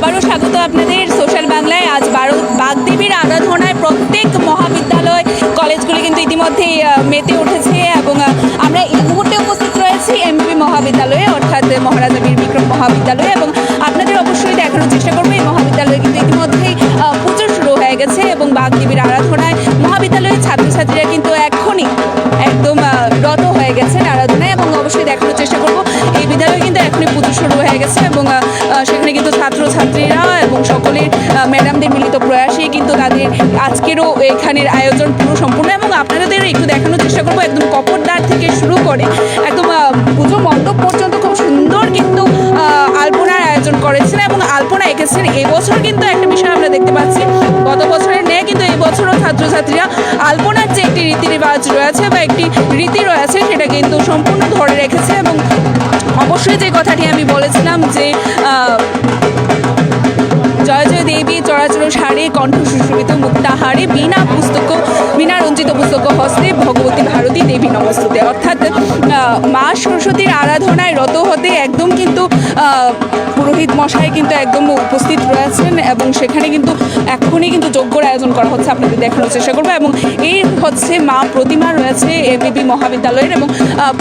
আবারও স্বাগত আপনাদের সোশ্যাল বাংলায়। আজ বাগদেবীর আরাধনায় প্রত্যেক মহাবিদ্যালয় কলেজগুলি কিন্তু ইতিমধ্যেই মেতে উঠেছে এবং আমরা এই মুহূর্তে উপস্থিত রয়েছি এমবি মহাবিদ্যালয়ে, অর্থাৎ মহারাজা বীর বিক্রম মহাবিদ্যালয়ে, এবং আপনাদের অবশ্যই দেখানোর চেষ্টা করবো এই মহাবিদ্যালয়ে কিন্তু ইতিমধ্যেই পুজো শুরু হয়ে গেছে এবং বাগদেবীর আরাধনায় মহাবিদ্যালয়ের ছাত্রছাত্রীরা কিন্তু এখনই একদম রত হয়ে গেছেন আরাধনায়, এবং অবশ্যই দেখানোর চেষ্টা করবো এই বিদ্যালয়ে কিন্তু এখনই পুজো শুরু হয়ে গেছে এবং সেখানে কিন্তু ছাত্রছাত্রীরা এবং সকলের ম্যাডামদের মিলিত প্রয়াসেই কিন্তু তাদের আজকেরও এখানের আয়োজন পুরো সম্পূর্ণ, এবং আপনাদের একটু দেখানোর চেষ্টা করবো একদম কপরদার থেকে শুরু করে একদম পুজো মণ্ডপ পর্যন্ত খুব সুন্দর কিন্তু আলপনার আয়োজন করেছেন এবং আলপনা এঁকেছেন। এবছর কিন্তু একটা বিষয় আমরা দেখতে পাচ্ছি, গত বছরের নেই কিন্তু এই বছরও ছাত্রছাত্রীরা আলপনার যে একটি রীতি রেওয়াজ রয়েছে বা একটি রীতি রয়েছে সেটা কিন্তু সম্পূর্ণ ধরে রেখেছে। এবং অবশ্যই যে কথাটি আমি বলেছিলাম যে জয় জয় দেবী চরাচর সারে কণ্ঠ সুশোভিত মুক্তাহারে বিনা রঞ্জিত পুস্তক হস্তে ভগবতী ভারতী দেবী নমস্তুতে, অর্থাৎ মা সরস্বতীর আরাধনায় রত হতে একদম কিন্তু পুরোহিত মশাই কিন্তু একদম উপস্থিত রয়েছেন এবং সেখানে কিন্তু এখনই কিন্তু যজ্ঞর আয়োজন করা হচ্ছে, আপনাদের দেখানোর চেষ্টা করবো। এবং এই হচ্ছে মা প্রতিমা রয়েছে এমবি মহাবিদ্যালয়ের, এবং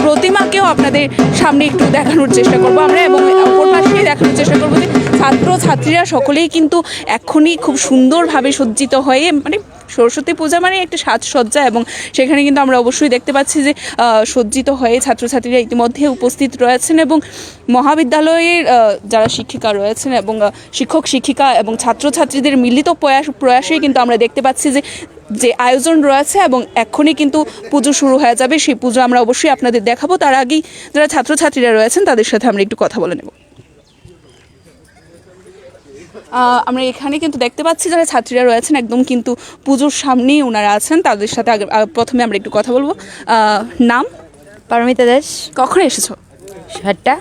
প্রতিমাকেও আপনাদের সামনে একটু দেখানোর চেষ্টা করবো আমরা, এবং অপর পাশে দেখানোর চেষ্টা করবো যে ছাত্রছাত্রীরা সকলেই কিন্তু এখনই খুব সুন্দরভাবে সজ্জিত হয়ে, মানে সরস্বতী পূজা মানে একটা সাজসজ্জা, এবং সেখানে কিন্তু আমরা অবশ্যই দেখতে পাচ্ছি যে সজ্জিত হয়ে ছাত্রছাত্রীরা ইতিমধ্যে উপস্থিত রয়েছেন এবং মহাবিদ্যালয়ের যারা শিক্ষিকা রয়েছেন এবং শিক্ষক শিক্ষিকা এবং ছাত্রছাত্রীদের মিলিত প্রয়াসেই কিন্তু আমরা দেখতে পাচ্ছি যে আয়োজন রয়েছে এবং এখনই কিন্তু পুজো শুরু হয়ে যাবে। সেই পুজো আমরা অবশ্যই আপনাদের দেখাবো, তার আগেই যারা ছাত্রছাত্রীরা রয়েছেন তাদের সাথে আমরা একটু কথা বলে নেব। আমরা এখানে কিন্তু দেখতে পাচ্ছি যারা ছাত্রীরা রয়েছেন একদম কিন্তু পুজোর সামনেই ওনারা আছেন, তাদের সাথে প্রথমে আমরা একটু কথা বলবো। নাম? পারমিতা দাস। কখন এসেছো? 7টা।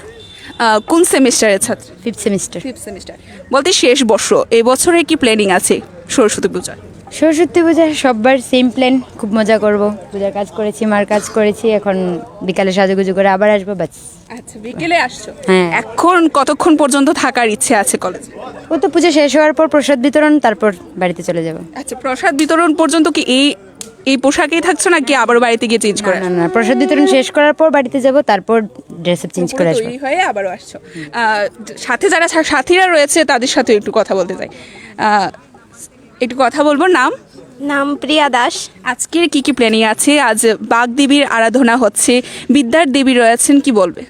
কোন সেমিস্টারের ছাত্র? 5th semester. বলতে শেষ বর্ষ, এই বছরের কি প্ল্যানিং আছে সরস্বতী পূজার? সরস্বতী পূজা সববার সেম প্ল্যান, খুব মজা করব, পূজার কাজ করেছি, মার কাজ করেছি, এখন বিকালে সাজুগুজু করে আবার আসবো, বাস। আচ্ছা, বিকেলে আসছো? হ্যাঁ। এখন কতক্ষণ পর্যন্ত থাকার ইচ্ছে আছে কলেজে? ও তো পুজো শেষ হওয়ার পর প্রসাদ বিতরণ, তারপর বাড়িতে চলে যাব। আচ্ছা, প্রসাদ বিতরণ পর্যন্ত কি এই পোশাকেই থাকছো নাকি আবার বাড়িতে গিয়ে চেঞ্জ করে? না, প্রসাদ বিতরণ শেষ করার পর বাড়িতে যাব, তারপর ড্রেস আপ চেঞ্জ করে আসবো। তৈরি হয়ে আবারও আসছো। সাথে যারা সাথীরা রয়েছে তাদের সাথে একটু কথা বলতে চাই, একটু কথা বলবো। নাম প্রিয়া দাস। আজকের কি প্ল্যানিং আছে? আজ বাগদেবীর আরাধনা হচ্ছে, বিদ্যার দেবী রয়েছেন, কি বলবে?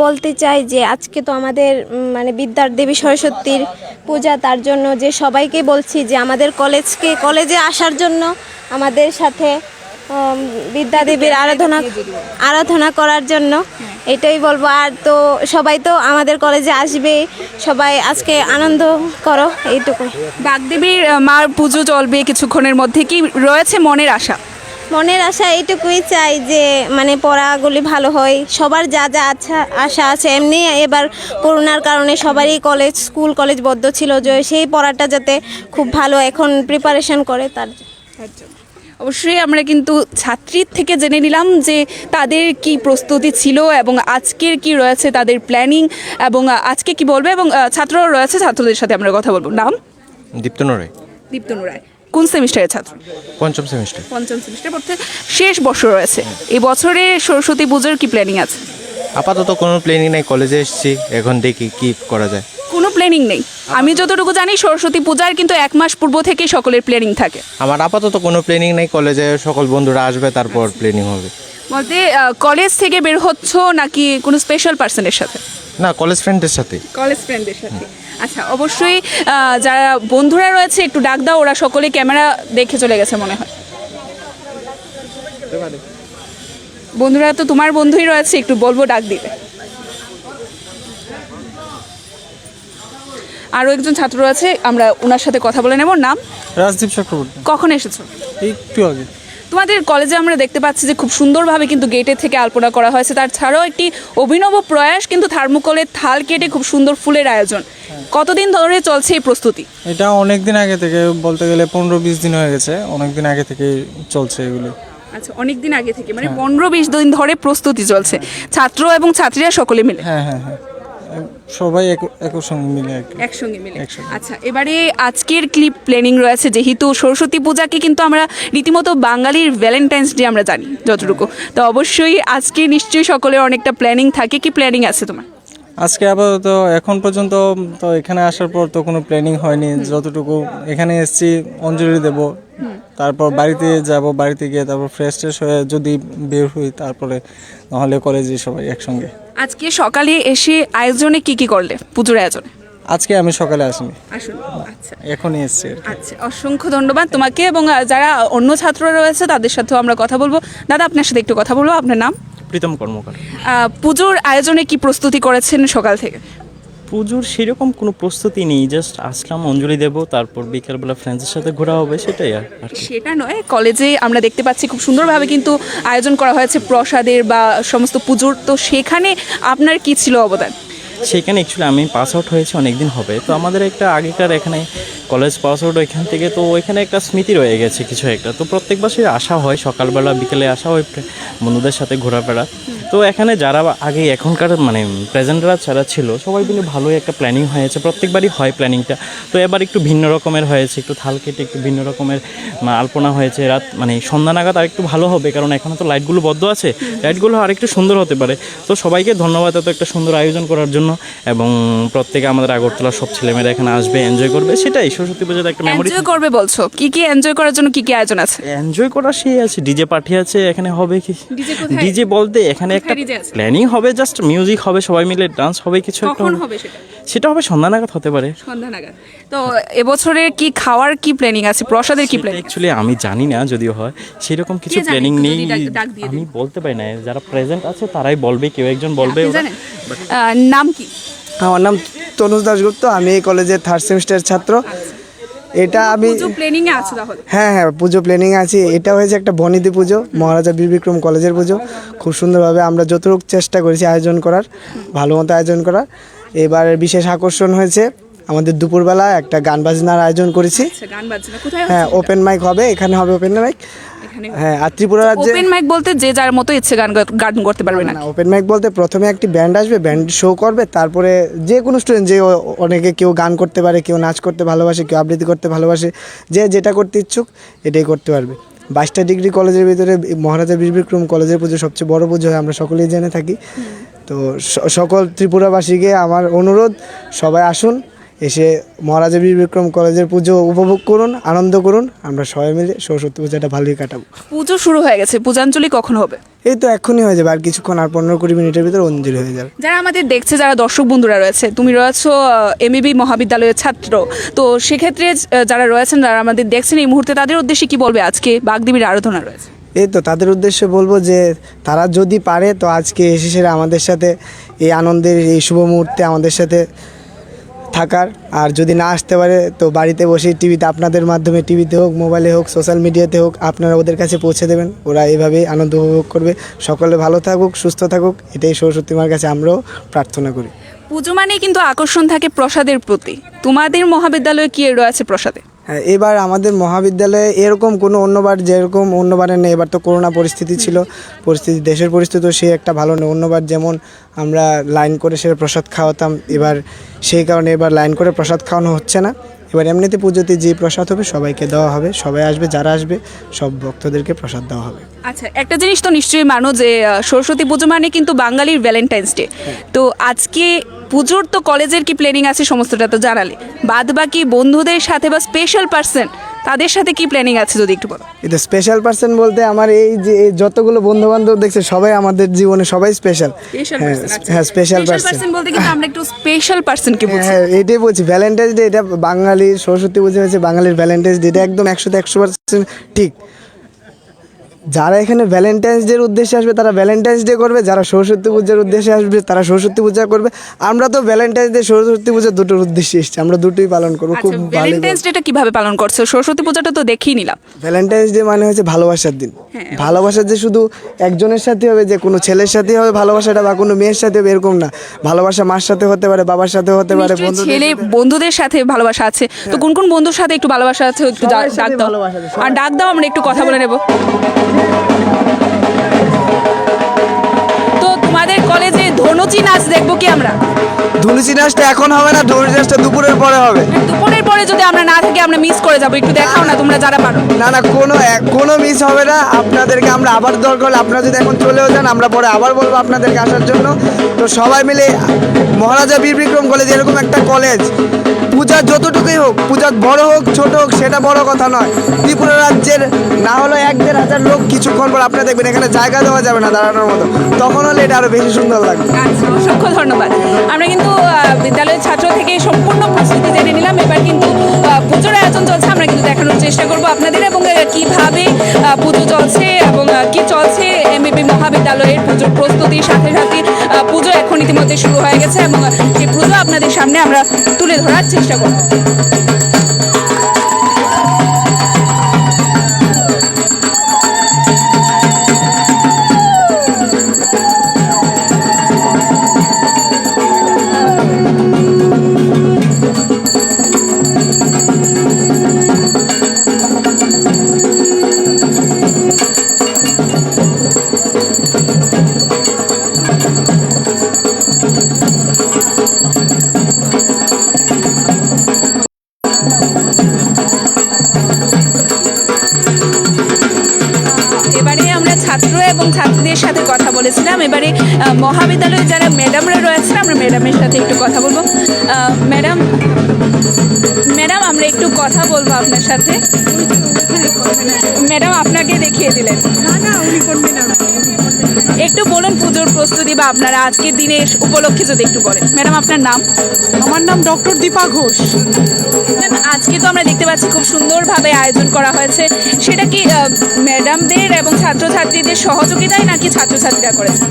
বলতে চাই যে আজকে তো আমাদের মানে বিদ্যার দেবী সরস্বতীর পূজা, তার জন্য যে সবাইকে বলছি যে আমাদের কলেজে আসার জন্য আমাদের সাথে বিদ্যা দেবীর আরাধনা করার জন্য এটাই বলবো। আর তো সবাই তো আমাদের কলেজে আসবে, সবাই আজকে আনন্দ করো, এইটুকু। বাগদেবীর মার পুজো চলবে কিছুক্ষণের মধ্যে, কি রয়েছে মনের আশা? এইটুকুই চাই যে মানে পড়াগুলি ভালো হয়, সবার যা আশা আছে। এমনি এবার করোনার কারণে সবারই স্কুল কলেজ বন্ধ ছিল, যে সেই পড়াটা যাতে খুব ভালো এখন প্রিপারেশন করে তার। অবশ্যই আমরা কিন্তু ছাত্রীর থেকে জেনে নিলাম যে তাদের কি প্রস্তুতি ছিল এবং আজকের কি রয়েছে তাদের প্ল্যানিং এবং আজকে কি বলবে, এবং ছাত্ররা রয়েছে, ছাত্রদের সাথে আমরা কথা বলবো। নাম? দীপ্তনু রায়। কোন সেমিস্টারের ছাত্র? পঞ্চম সেমিস্টার পড়তে, শেষ বর্ষ রয়েছে। এই বছরে সরস্বতী পুজোর কি প্ল্যানিং আছে? আপাতত কোনো প্ল্যানিং নেই, কলেজে এসেছি, এখন দেখি কি করা যায়। কোনো প্ল্যানিং নেই? আমি যতটুকু জানি সরস্বতী পূজার কিন্তু 1 মাস পূর্ব থেকেই সকলের প্ল্যানিং থাকে। আমার আপাতত কোনো প্ল্যানিং নেই, কলেজে সকল বন্ধুরা আসবে তারপর প্ল্যানিং হবে। বলতে কলেজ থেকে বের হচ্ছ নাকি কোনো স্পেশাল পার্সনের সাথে? না, কলেজ ফ্রেন্ডের সাথে। আচ্ছা, অবশ্যই যারা বন্ধুরা রয়েছে একটু ডাক দাও, ওরা সকলে ক্যামেরা দেখে চলে গেছে মনে হয়। বন্ধুরা তো তোমার বন্ধুই রয়েছে, একটু বলবো ডাক দিতে। আরও একজন ছাত্র আছে, আমরা ওনার সাথে কথা বলে নেব। নাম? রাজদীপ চক্রবর্তী। কখন এসেছো? একটু আগে। তোমাদের কলেজে আমরা দেখতে পাচ্ছি যে খুব সুন্দরভাবে কিন্তু গেটের থেকে আলপনা করা হয়েছে, তাছাড়াও একটি অভিনব প্রয়াস কিন্তু থার্মোকলের থাল কেটে খুব সুন্দর ফুলের আয়োজন। কতদিন ধরে চলছে এই প্রস্তুতি? এটা অনেক দিন আগে থেকে, বলতে গেলে 15-20 দিন হয়ে গেছে, অনেক দিন আগে থেকে চলছে এগুলো। আচ্ছা, অনেক দিন আগে থেকে, মানে 15-20 দিন ধরে প্রস্তুতি চলছে, ছাত্র এবং ছাত্রীরা সকলে মিলে? হ্যাঁ, সবাই একর সঙ্গে মিলে আর কি। একসঙ্গে মিলে। একসঙ্গে। আচ্ছা, এবারে আজকের ক্লিপ প্ল্যানিং রয়েছে, যেহেতু সরস্বতী পূজাকে কিন্তু আমরা রীতিমতো বাঙালির ভ্যালেন্টাইন্স ডে আমরা জানি যতটুকু, তো অবশ্যই আজকে নিশ্চয়ই সকলের অনেকটা প্ল্যানিং থাকে। কি প্ল্যানিং আছে তোমার? আজকে আপাতত এখন পর্যন্ত তো এখানে আসার পর তো কোনো প্ল্যানিং হয়নি, যতটুকু এখানে এসেছি অঞ্জলি দেব, তারপর বাড়িতে যাব, বাড়িতে গিয়ে তারপর ফ্রেশ ট্রেশ হয়ে যদি বের হই তারপরে নাহলে কলেজে সবাই একসঙ্গে। আজকে সকালে এসে আয়োজনে কি কি করলে পুজোর আয়োজনে? আজকে আমি সকালে আসিনি, আসুন। আচ্ছা এখনই এসেছি আর কি। আচ্ছা, অসংখ্য ধন্যবাদ তোমাকে, এবং যারা অন্য ছাত্ররা রয়েছে তাদের সাথেও আমরা কথা বলবো। দাদা, আপনার সাথে একটু কথা বলবো। আপনার নাম? প্রীতম কর্মকার। পুজোর আয়োজনে কি প্রস্তুতি করেছেন সকাল থেকে? পুজোর সেরকম কোনো প্রস্তুতি নেই, জাস্ট আসলাম, অঞ্জলি দেব, তারপর বিকেলবেলা ফ্রেন্ডসের সাথে ঘোরা হবে, সেটাই আর কি। সেটা নয়, কলেজে আমরা দেখতে পাচ্ছি খুব সুন্দরভাবে কিন্তু আয়োজন করা হয়েছে প্রসাদের বা সমস্ত পুজোর, তো সেখানে আপনার কি ছিল অবদান? সেখানে অ্যাকচুয়ালি আমি পাস আউট হয়েছি অনেক দিন হবে, তো আমাদের একটা আগেকার এখানে কলেজ পাস আউট এখান থেকে, তো ওইখানে একটা স্মৃতি রয়ে গেছে কিছু একটা, তো প্রত্যেক বছরই আসা হয়, সকালবেলা বিকেলে আসা হয় বন্ধুদের সাথে ঘোরাফেরা। তো এখানে যারা আগে এখনকার মানে প্রেজেন্টরা যারা ছিল সবাই মিলে ভালোই একটা প্ল্যানিং হয়েছে, প্রত্যেকবারই হয় প্ল্যানিংটা, তো এবার একটু ভিন্ন রকমের হয়েছে, একটু থাল কেটে একটু ভিন্ন রকমের আলপনা হয়েছে, রাত মানে সন্ধ্যা নাগাদ আর একটু ভালো হবে, কারণ এখনও তো লাইটগুলো বদ্ধ আছে, লাইটগুলো আর একটু সুন্দর হতে পারে। তো সবাইকে ধন্যবাদ এত একটা সুন্দর আয়োজন করার জন্য, এবং প্রত্যেকে আমাদের আগরতলার সব ছেলেমেয়েরা এখানে আসবে, এনজয় করবে, সেটাই সরস্বতী পুজোতে একটা মেমোরি। এনজয় করবে বলছো, কি কি এনজয় করার জন্য কি কি আয়োজন আছে? এনজয় করা সেই আছে, ডিজে পার্টি আছে, এখানে হবে কি DJ কোথায়? ডিজে বলতে এখানে একটা DJ আছে? প্ল্যানিং হবে, জাস্ট মিউজিক হবে, সবাই মিলে ডান্স হবে, কিছু একটা কখন হবে। হবে সেটা? সেটা হবে সন্ধ্যা নাগাদ হতে পারে। সন্ধ্যা নাগাদ। তো এবছরে কি খাওয়ার কি প্ল্যানিং আছে, প্রসাদের কি প্ল্যানিং? অ্যাকচুয়ালি আমি জানি না, যদিও হয় সেরকম কিছু জানে? প্ল্যানিং একটু নেই, যদি ডাক দিয়ে দিন। আমি বলতে পারি না, যারা প্রেজেন্ট আছে তারাই বলবে, কেউ একজন বলবে। আপনি জানেন? নাম কি? আমার নাম তনুজ দাশগুপ্ত, আমি এই কলেজের থার্ড সেমিস্টারের ছাত্র। এটা আমি পুজো প্ল্যানিং এ আছে তাহলে? হ্যাঁ হ্যাঁ, পুজো প্ল্যানিং আছে। এটা হয়েছে একটা বনিদি পুজো, মহারাজা বীর বিক্রম কলেজের পুজো। খুব সুন্দরভাবে আমরা যতটুকু চেষ্টা করেছি আয়োজন করার, ভালো মতো আয়োজন করার। এবার বিশেষ আকর্ষণ হয়েছে আমাদের দুপুরবেলা একটা গান বাজনার আয়োজন করেছি। আচ্ছা, গান বাজনা কোথায় হ্যাঁ, হচ্ছে? ওপেন মাইক হবে, এখানে হবে ওপেন মাইক। এখানে হ্যাঁ, আর ত্রিপুরা রাজ্যে ওপেন মাইক বলতে যে যার মতো ইচ্ছে গান করতে পারবে না? ওপেন মাইক বলতে প্রথমে একটি ব্যান্ড আসবে, ব্যান্ড শো করবে, তারপরে যে কোনো স্টুডেন্ট, যে অনেকে কেউ গান করতে পারে, কেউ নাচ করতে ভালোবাসে, কেউ আবৃত্তি করতে ভালোবাসে, যে যেটা করতে ইচ্ছুক এটাই করতে পারবে। 22টা ডিগ্রি কলেজের ভিতরে মহারাজা বীর বিক্রম কলেজের পুজো সবচেয়ে বড় পুজো হয়, আমরা সকলেই জেনে থাকি। তো সকল ত্রিপুরাবাসীকে আমার অনুরোধ, সবাই আসুন, এসে মহারাজা বীর বিক্রম কলেজের পুজো উপভোগ করুন, আনন্দ করুন। আমরা সবাই মিলে সরস্বতী পূজাটা ভালোই কাটাবো। পুজো শুরু হয়ে গেছে, পূজাঞ্জলি কখন হবে? এই তো এক্ষুনি হয়ে যাবে, আর কিছুক্ষণ, আর 15-20 মিনিটের ভিতরে অঞ্জলি হয়ে যাবে। যারা আমাদের দেখছে, যারা দর্শক বন্ধুরা রয়েছে, তুমি রয়েছো এমবিবি মহাবিদ্যালয়ের ছাত্র, তো সেক্ষেত্রে যারা রয়েছেন, যারা আমাদের দেখছেন এই মুহূর্তে, তাদের উদ্দেশ্যে কি বলবে? আজকে বাগদেবীর আরাধনা রয়েছে, এই তো তাদের উদ্দেশ্যে বলবো যে তারা যদি পারে তো আজকে এসে সেরা আমাদের সাথে এই আনন্দের এই শুভ মুহূর্তে আমাদের সাথে থাকার, আর যদি না আসতে পারে তো বাড়িতে বসেই টিভিতে, আপনাদের মাধ্যমে, টিভিতে হোক, মোবাইলে হোক, সোশ্যাল মিডিয়াতে হোক, আপনারা ওদের কাছে পৌঁছে দেবেন, ওরা এভাবেই আনন্দ উপভোগ করবে। সকলে ভালো থাকুক, সুস্থ থাকুক, এটাই সরস্বতী মার কাছে আমরাও প্রার্থনা করি। পুজো মানেই কিন্তু আকর্ষণ থাকে প্রসাদের প্রতি। তোমাদের মহাবিদ্যালয়ে কি রয়েছে প্রসাদে? হ্যাঁ, এবার আমাদের মহাবিদ্যালয়ে এরকম কোনো অন্যবার যেরকম অন্যবারে নেই, এবার তো করোনা পরিস্থিতি ছিল, দেশের পরিস্থিতি তো সে একটা ভালো নেই। অন্যবার যেমন আমরা লাইন করে সে প্রসাদ খাওয়াতাম, এবার সেই কারণে এবার লাইন করে প্রসাদ খাওয়ানো হচ্ছে না। এবার এমনিতে পুজোতে যে প্রসাদ হবে সবাইকে দেওয়া হবে, সবাই আসবে, যারা আসবে সব ভক্তদেরকে প্রসাদ দেওয়া হবে। আচ্ছা, একটা জিনিস তো নিশ্চয়ই মানো যে সরস্বতী পুজো মানে কিন্তু বাঙালির ভ্যালেন্টাইন্স ডে। তো আজকে পুজোর তো কলেজের কি প্ল্যানিং আছে সমস্তটা তো জানালে, বাদ বাকি বন্ধুদের সাথে বা স্পেশাল পার্সন তাদের সাথে কি প্ল্যানিং আছে যদি একটু বলো? এটা স্পেশাল পার্সন বলতে আমার এই যে এই যতগুলো বন্ধু বান্ধব দেখছে সবাই আমাদের জীবনে সবাই স্পেশাল। হ্যাঁ, স্পেশাল পার্সন বলতে কিন্তু আমরা একটু স্পেশাল পার্সনকে বলছি। হ্যাঁ, এটাই বলছি, ভ্যালেন্টাইন্স ডে, এটা বাঙালির সরস্বতী পুজো হচ্ছে বাঙালির ভ্যালেন্টাইন্স ডে, এটা একদম 100% ঠিক। যারা এখানে ভ্যালেন্টাইন্স ডের উদ্দেশ্যে আসবে তারা ভ্যালেন্টাইন্স ডে করবে, যারা সরস্বতী পূজার উদ্দেশ্যে আসবে তারা সরস্বতী পূজা করবে। আমরা তো ভ্যালেন্টাইন্স ডে, সরস্বতী পূজা দুটোর উদ্দেশ্যে এসেছি, আমরা দুটোই পালন করবো। খুব আচ্ছা, ভালো। ভ্যালেন্টাইন্স ডেটা কিভাবে পালন করছো? সরস্বতী পূজাটা তো দেখিয়ে নিলাম। ভ্যালেন্টাইন্স ডে মানে হচ্ছে ভালোবাসার দিন। ভালোবাসা যে শুধু একজনের সাথে হবে, যে কোনো ছেলের সাথে হবে ভালোবাসাটা, বা কোনো মেয়ের সাথে হবে এরকম না। ভালোবাসা মার সাথে হতে পারে, বাবার সাথে হতে পারে, নিশ্চয়ই ছেলে বন্ধুদের সাথে ভালোবাসা আছে, তো কোন কোন বন্ধুর সাথে একটু ভালোবাসা আছে একটু সবার ডাক সাথে দাও। ভালোবাসা আছে, আর ডাক দাও, আমরা একটু কথা বলে নেব। তো তোমাদের কলেজে ধনুচি নাচ দেখবো কি আমরা? ধনুচি নাচটা এখন হবে না, ধনুচি নাচটা দুপুরের পরে হবে। দুপুরের পরে যদি আমরা না থাকি আমরা মিস করে যাবো, একটু দেখাও না তোমরা যারা পারো। না না, কোনো মিস হবে না। আপনাদেরকে আমরা আবার দরকার হলে আপনারা যদি এখন চলেও যান, আমরা পরে আবার বলবো আপনাদেরকে আসার জন্য। তো সবাই মিলে মহারাজা বীর বিক্রম কলেজ এরকম একটা কলেজ, পূজা যতটুকুই হোক, পূজা বড় হোক ছোট হোক সেটা বড় কথা নয়। ত্রিপুরা রাজ্যের না হলো 1-1,500 লোক কিছুক্ষণ পর আপনারা দেখবেন এখানে জায়গা দেওয়া যাবে না দাঁড়ানোর মতো, তখন হলে এটা আরো বেশি সুন্দর লাগবে। আচ্ছা, অসংখ্য ধন্যবাদ। আমরা কিন্তু বিদ্যালয়ের ছাত্র থেকে সম্পূর্ণ প্রস্তুতি জেনে নিলাম। এবার কিন্তু পুজোর আয়োজন চলছে, আমরা কিন্তু দেখানোর চেষ্টা করব আপনাদের, এবং কিভাবে পুজো চলছে এবং কি চলছে এমবিবি মহাবিদ্যালয়ের পুজোর প্রস্তুতির সাথে সাথে পুজো এখন ইতিমধ্যে শুরু হয়ে গেছে এবং সেই পুজো আপনাদের সামনে আমরা তুলে ধরার চেষ্টা করব। এবারে আমরা ছাত্র এবং ছাত্রীদের সাথে কথা বলেছিলাম। এবারে মহাবিদ্যালয়ে যারা ম্যাডামরা রয়েছেন, আমরা ম্যাডামের সাথে একটু কথা বলবো। ম্যাডাম, আমরা একটু কথা বলবো আপনার সাথে। ম্যাডাম আপনাকে দেখিয়ে দিলেন। একটু বলুন পুজোর প্রস্তুতি বা আপনারা আজকের দিনের উপলক্ষে যদি একটু বলেন। ম্যাডাম আপনার নাম? আমার নাম ডক্টর দীপা ঘোষ। ম্যাম, আজকে তো আমরা দেখতে পাচ্ছি খুব সুন্দরভাবে আয়োজন করা হয়েছে, সেটা কি ম্যাডামদের এবং ছাত্রছাত্রীদের সহযোগিতায় নাকি ছাত্রছাত্রীরা করেছে?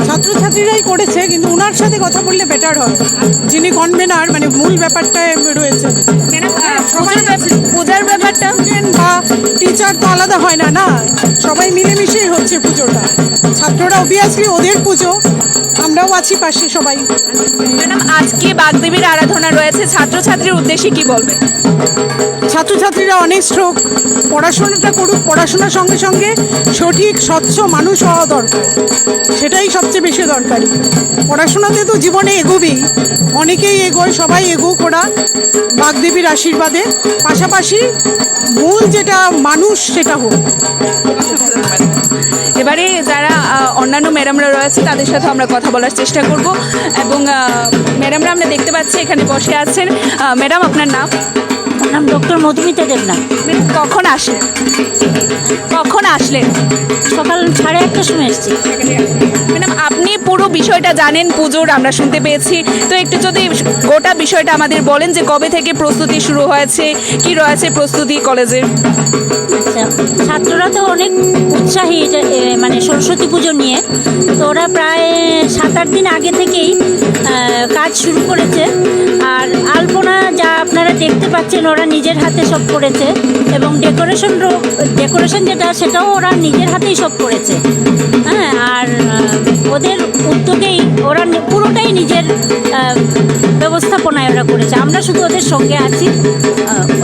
ছাত্রছাত্রীরাই করেছে, কিন্তু ওনার সাথে কথা বললে বেটার হয়, যিনি কনভেনার, মানে মূল ব্যাপারটায় রয়েছে। ম্যাডাম, পূজার ব্যাপারটা বা টিচার তো আলাদা হয় না, না সবাই মিলেমিশেই হচ্ছে পুজোটা। ছাত্ররা অবভিয়াসলি ওদের পুজো, আমরাও আছি পাশে সবাই। ম্যাডাম, আজকে বাগদেবীর আরাধনা রয়েছে, ছাত্রছাত্রীর উদ্দেশ্যে কি বলবে? ছাত্রছাত্রীরা অনেক স্ট্রোক, পড়াশোনাটা করুক, পড়াশোনার সঙ্গে সঙ্গে সঠিক স্বচ্ছ মানুষ হওয়া দরকার, সেটাই সবচেয়ে বেশি দরকারি। পড়াশোনাতে তো জীবনে এগোবেই, অনেকেই এগোয়, সবাই এগোক ওরা বাগদেবীর আশীর্বাদে, পাশাপাশি মূল যেটা মানুষ সেটা হোক। এবারে যারা অন্যান্য ম্যাডামরা রয়েছে তাদের সাথে আমরা কথা বলার চেষ্টা করব, এবং ম্যাডামরা আমরা দেখতে পাচ্ছি এখানে বসে আছেন। ম্যাডাম আপনার নাম? নাম ডক্টর মধুমিতা দেবনাথ। কখন আসলেন? সকাল 1:30টার সময় এসেছি। ম্যাডাম, আপনি পুরো বিষয়টা জানেন পুজোর, আমরা শুনতে পেয়েছি, তো একটু যদি গোটা বিষয়টা আমাদের বলেন যে কবে থেকে প্রস্তুতি শুরু হয়েছে, কি রয়েছে প্রস্তুতি কলেজের? আচ্ছা, ছাত্ররা তো অনেক উৎসাহী এটা মানে সরস্বতী পুজো নিয়ে, তো ওরা প্রায় 7-8 দিন আগে থেকেই কাজ শুরু করেছে। আর আলপনা যা আপনারা দেখতে পাচ্ছেন ওরা নিজের হাতে সব করেছে, এবং ডেকোরেশন যেটা সেটাও ওরা নিজের হাতেই সব করেছে। হ্যাঁ, আর ওদের উদ্যোগেই ওরা পুরোটাই নিজের ব্যবস্থাপনায় ওরা করেছে, আমরা শুধু ওদের সঙ্গে আছি,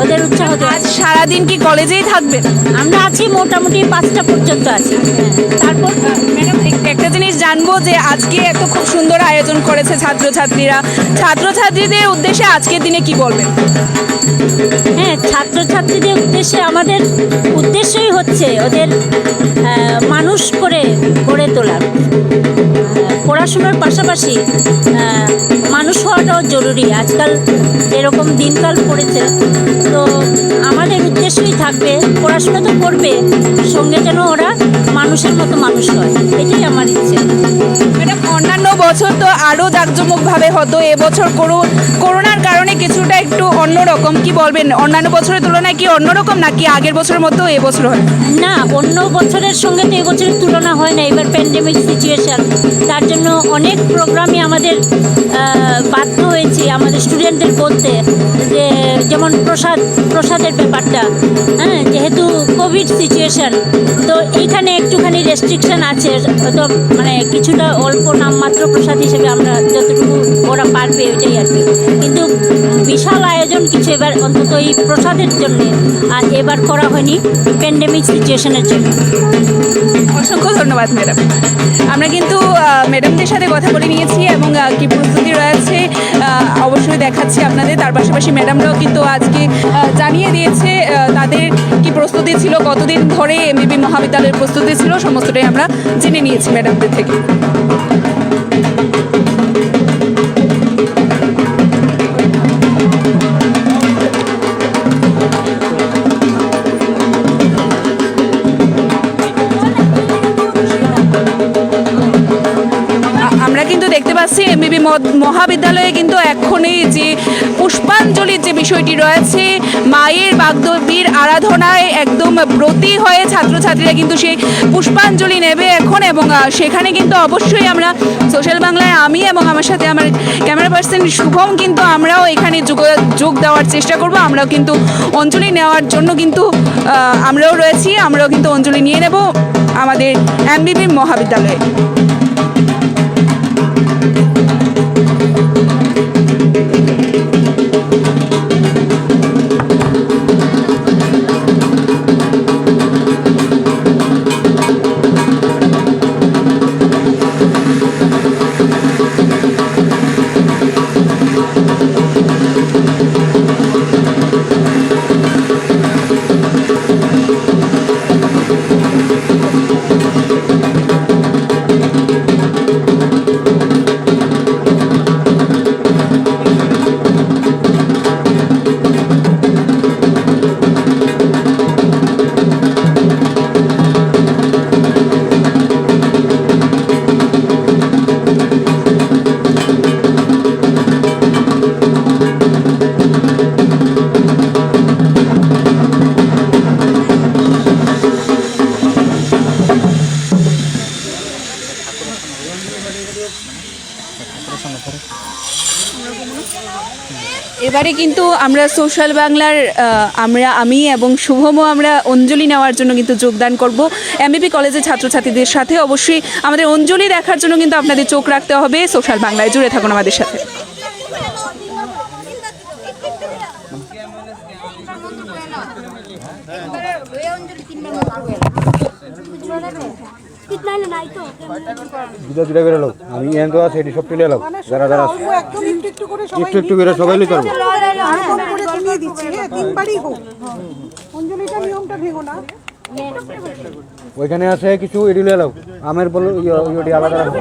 ওদের উৎসাহ। আজ সারাদিন কি কলেজেই থাকবেন? আমরা আছি মোটামুটি 5টা পর্যন্ত আছি। তারপর ম্যাডাম, একটা জিনিস জানবো যে আজকে এত খুব সুন্দর আয়োজন করেছে ছাত্রছাত্রীদের উদ্দেশ্যে আজকের দিনে কি বলবেন? হ্যাঁ, ছাত্রছাত্রীদের উদ্দেশ্যে আমাদের উদ্দেশ্যই হচ্ছে ওদের মানুষ করে গড়ে তোলা। পড়াশোনার পাশাপাশি মানুষ হওয়াটাও জরুরি, আজকাল এরকম দিনকাল পড়েছে। তো আমাদের উদ্দেশ্যই থাকবে পড়াশোনা তো করবে, সঙ্গে যেন ওরা মানুষের মতো মানুষ হয়, এটাই আমার ইচ্ছে। ম্যাডাম, অন্যান্য বছর তো আরও জাঁকজমকভাবে হতো, এবছর করোনার কারণে কিছুটা একটু অন্যরকম, কি বলবেন? অন্যান্য বছরের তুলনায় কি অন্যরকম নাকি আগের বছরের মতো এবছর হয়? না, অন্য বছরের সঙ্গে তো এবছরের তুলনা হয় না, এবার প্যান্ডেমিক সিচুয়েশান, তার জন্য অনেক প্রোগ্রামই আমাদের বাধ্য হয়েছি আমাদের স্টুডেন্টদের বলতে, যে যেমন প্রসাদের ব্যাপারটা, হ্যাঁ, যেহেতু কোভিড সিচুয়েশান, তো এইখানে একটুখানি রেস্ট্রিকশান আছে, তো মানে কিছুটা অল্প নামমাত্র প্রসাদ হিসেবে আমরা যতটুকু ওরা পারবে ওইটাই আর কি, কিন্তু বিশাল আয়োজন কিছু কিছু এবার অন্তত এই প্রসাদের জন্য আর এবার করা হয়নি প্যান্ডেমিক সিচুয়েশনের জন্য। অসংখ্য ধন্যবাদ ম্যাডাম। আমরা কিন্তু ম্যাডামদের সাথে কথা বলে নিয়েছি এবং কি প্রস্তুতি রয়েছে অবশ্যই দেখাচ্ছি আপনাদের। তার পাশাপাশি ম্যাডামরাও কিন্তু আজকে জানিয়ে দিয়েছে তাদের কি প্রস্তুতি ছিল, কতদিন ধরে এমবিবি মহাবিদ্যালয়ের প্রস্তুতি ছিল, সমস্তটাই আমরা জেনে নিয়েছি ম্যাডামদের থেকে। আমরা কিন্তু দেখতে পাচ্ছি এমবিবি মহাবিদ্যালয়ে কিন্তু এখনই যে পুষ্পাঞ্জলির যে বিষয়টি রয়েছে, মায়ের বাগদেবীর আরাধনায় একদম ব্রতী হয়ে ছাত্রছাত্রীরা কিন্তু সেই পুষ্পাঞ্জলি নেবে এখন। এবং সেখানে কিন্তু অবশ্যই আমরা সোশ্যাল বাংলায় আমি এবং আমার সাথে আমার ক্যামেরা পার্সন শুভম কিন্তু আমরাও এখানে যোগ দেওয়ার চেষ্টা করব। আমরাও কিন্তু অঞ্জলি নেওয়ার জন্য কিন্তু আমরাও রয়েছি, আমরাও কিন্তু অঞ্জলি নিয়ে নেব আমাদের এমবিবি মহাবিদ্যালয়ে। এবারে কিন্তু আমরা সোশ্যাল বাংলার আমি এবং শুভমও আমরা অঞ্জলি নেওয়ার জন্য কিন্তু যোগদান করব এমবিবি কলেজের ছাত্রছাত্রীদের সাথে। অবশ্যই আমাদের অঞ্জলি দেখার জন্য কিন্তু আপনাদের চোখ রাখতে হবে সোশ্যাল বাংলায়। জুড়ে থাকুন আমাদের সাথে। দুটা করে লোক আমি এন তো আছে এটি সব তুলে এলাম যারা যারা একটু একটু করে সবাই লইতে পারবো। ওইখানে আছে কিছু এটি লয়ে এলাম আমের বলো ইয়েটি আলাদা রাখো।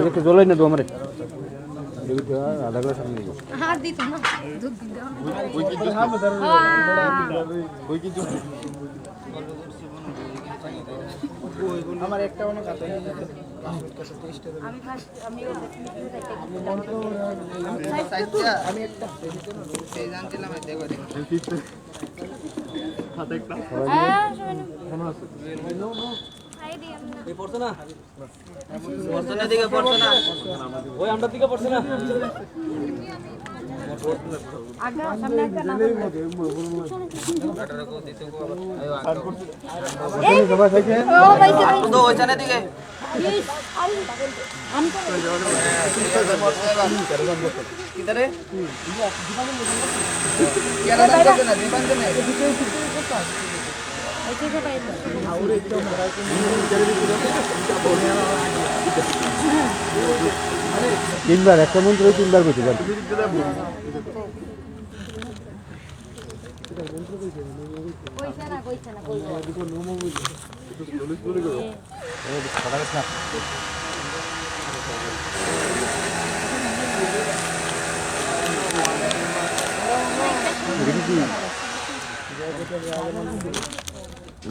একটু জলাই না তো আমার আধা গ্লাস আমার একটা অনেক আমি একটা জানছিলাম তিনবার একটা মন্ত্র তিনবার করতে পারি।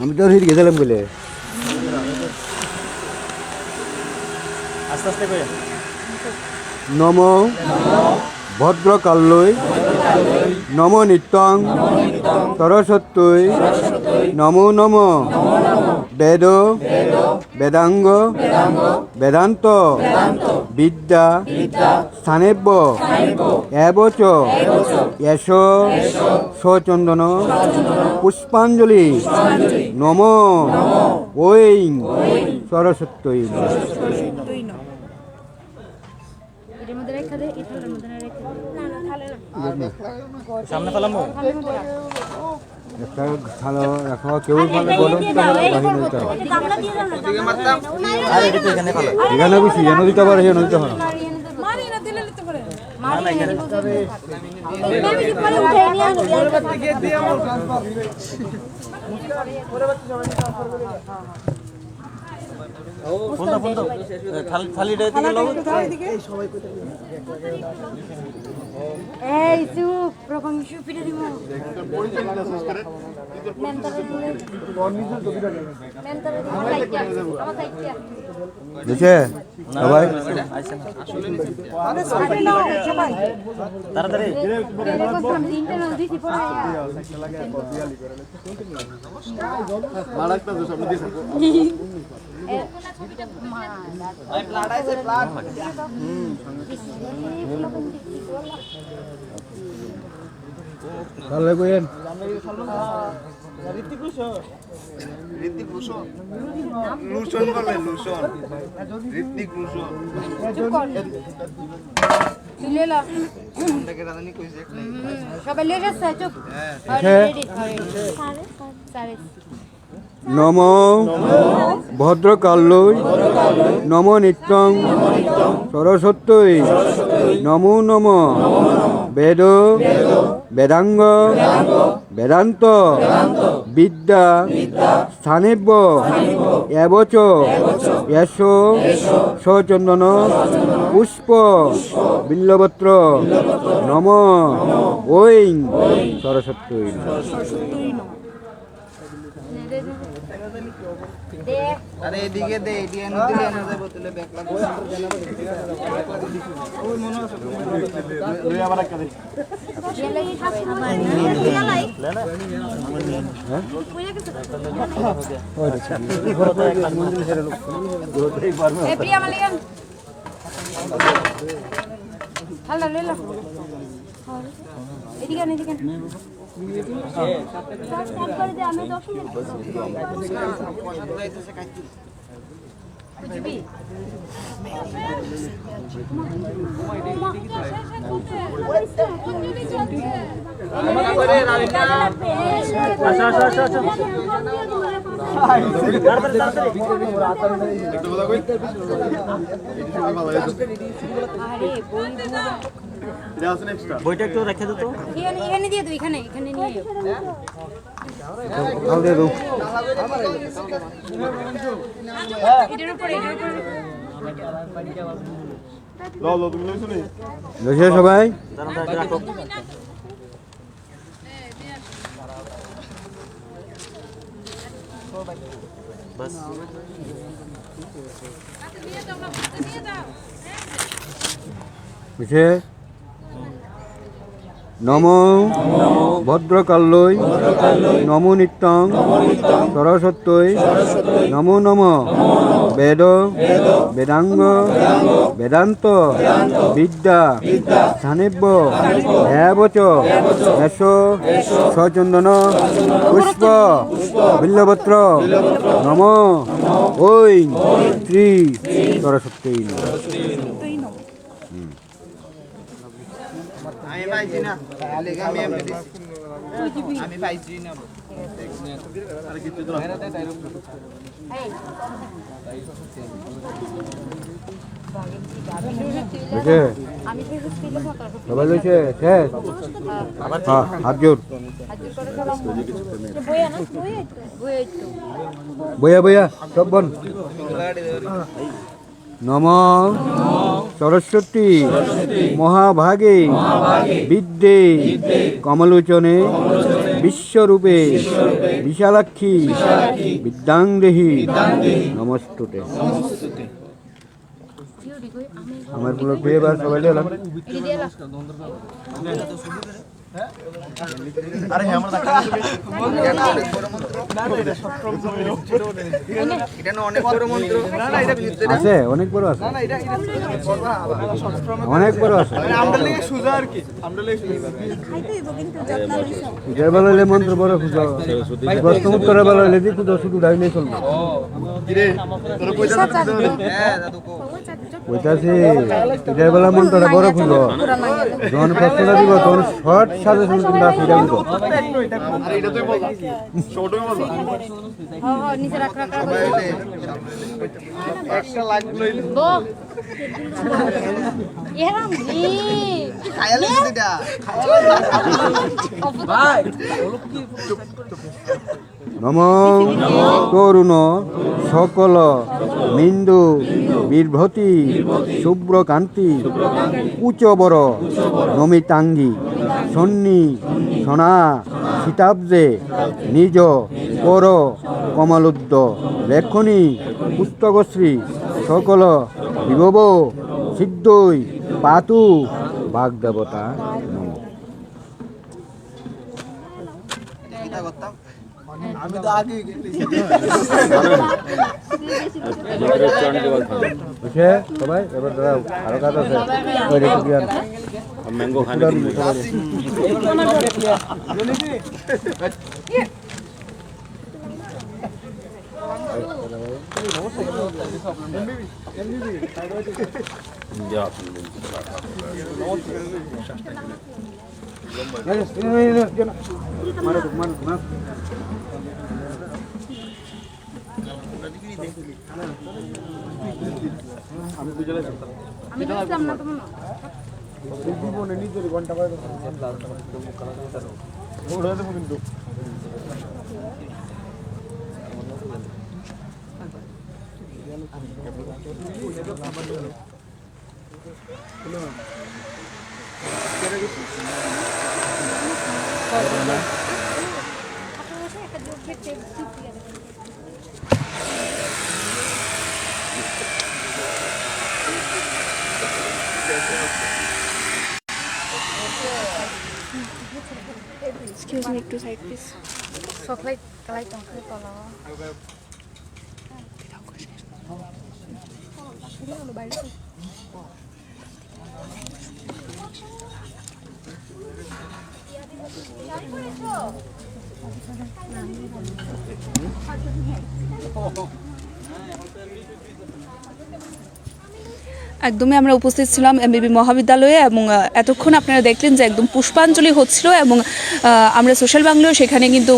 আমি তো হিট গেছিলাম বলে আস্তে আস্তে করে নম ভদ্রকাল্যই নম নিত্যং সরস্বত্যই নমো নম বেদ বেদাঙ্গ বেদান্ত বিদ্যা স্থানেব্য এবচ এষ সচন্দন পুষ্পাঞ্জলি নম ঐ সরস্বত্যই সামনে ফেলামো একটা ভালো রাখো কেউ ভালো বলো এখানে বুঝি যেন দিতে পারে যেন দিতে পারো এই চুপ প্রকংশ ফিরে দিব বুঝছে সবাই তাড়াতাড়ি তাহলে কইেন সবাই লেট আছে চুপ নম ভদ্রকাল্যই নম নিত্যং সরস্বত্যই নমো নম বেদ বেদাঙ্গ বেদান্ত বিদ্যা স্থানেব্য এবচ এষ সচন্দন পুষ্প বিল্লপত্র নম ঐ সরস্বত্যই আরে এদিকে দে এদিকে নদী এনে দেব তুলে ব্যাক লাগবে ওই মনে আছে লই আবার একটা দে এ প্রিয়া মালিকান হাল লে লো এদিকে এদিকে আমি 10 মিনিট বুঝবি বইটা একটু রেখে দে তো এখানে দিয়ে দো এখানে নিয়ে এটার উপরে সবাই রাখো বাস বুঝছে নম ভদ্রকাল্যই নম নিত্যং সরস্বত্যই নমো নম বেদ বেদাঙ্গ বেদান্ত বিদ্যা স্থানেব্য এবচ এষ সচন্দন পুষ্প বিল্লপত্র নম ঐ শ্রী সরস্বত্যই আমি পাইছি না লেগে আমি এমনি দিছি আমি পাইছি না আরে কিছু তো সবাই লইছে শেষ হাত জোর বইয়া বইয়া সব বন নম সরস্বতী মহাভাগে বিদ্যে কমলোচনে বিশ্বরূপে বিশালাক্ষী বিদ্যাং দেহি নমস্তুতে আমার পুরো বিয়ে বার সবাই এলাম আছে অনেক বড় আছে অনেক বড় আছে এটার বেলা হইলে মন্ত্র বড় খুঁজো উত্তরের বেলা হইলে দি খুঁজো শুধু ডাইলে চলবে কইতাছি এটার বেলা মন্ত্রটা বড় খুঁজো যখন প্রশ্নটা দিব তখন শর্ট সাজেশন তোমরা সেটা দিব নম তরুণ সকল মিন্দু বীরভতি শুভ্রকান্তি কুচবর নমিতাঙ্গী সন্নি সনা সীতাব্জে নিজ পর কমলোদ্দ লেখনী পুস্তকশ্রী সকল বিভব সিদ্ধই পাতু বাগদেবতা নম। সবাই এবার দাঁড়াও আরো কাজ আছে mango Khan Excuse me, to side please. একদমই আমরা উপস্থিত ছিলাম এমবিবি মহাবিদ্যালয়ে এবং এতক্ষণ আপনারা দেখলেন যে একদম পুষ্পাঞ্জলি হচ্ছিল এবং আমরা সোশ্যাল বাংলায় সেখানে কিন্তু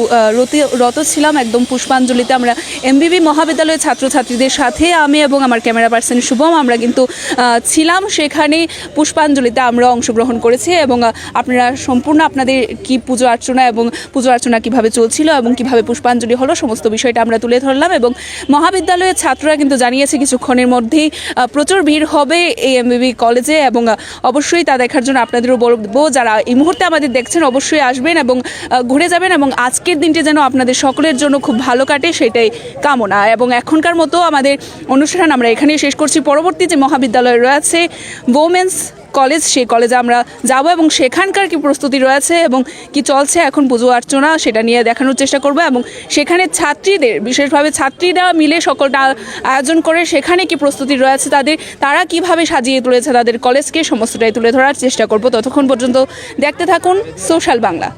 রত ছিলাম একদম পুষ্পাঞ্জলিতে। আমরা এমবিবি মহাবিদ্যালয়ের ছাত্রছাত্রীদের সাথে আমি এবং আমার ক্যামেরা পার্সন শুভম আমরা কিন্তু ছিলাম সেখানে পুষ্পাঞ্জলিতে আমরা অংশগ্রহণ করেছি এবং আপনারা সম্পূর্ণ আপনাদের কি পুজো অর্চনা এবং পুজো অর্চনা কীভাবে চলছিল এবং কিভাবে পুষ্পাঞ্জলি হলো সমস্ত বিষয়টা আমরা তুলে ধরলাম এবং মহাবিদ্যালয়ের ছাত্ররা কিন্তু জানিয়েছে কিছুক্ষণের মধ্যেই প্রচুর ভিড় হবে এই এমবিবি কলেজে এবং অবশ্যই তা দেখার জন্য আপনাদেরও বলবো যারা এই মুহূর্তে আমাদের দেখছেন অবশ্যই আসবেন এবং ঘুরে যাবেন এবং আজকের দিনটি যেন আপনাদের সকলের জন্য খুব ভালো কাটে সেটাই কামনা। এবং এখনকার মতো আমাদের অনুষ্ঠান আমরা এখানেই শেষ করছি। পরবর্তী যে মহাবিদ্যালয় রয়েছে ওমেন্স কলেজ সেই কলেজে আমরা যাব এবং সেখানকার কি প্রস্তুতি রয়েছে এবং কি চলছে এখন পুজো অর্চনা সেটা নিয়ে দেখানোর চেষ্টা করব এবং সেখানে ছাত্রীদের বিশেষভাবে ছাত্রীরা মিলে সকলটা আয়োজন করে সেখানে কি প্রস্তুতি রয়েছে তাদের তারা কিভাবে সাজিয়ে তুলেছে তাদের কলেজকে সমস্তটাই তুলে ধরার চেষ্টা করব। ততক্ষণ পর্যন্ত দেখতে থাকুন সোশ্যাল বাংলা।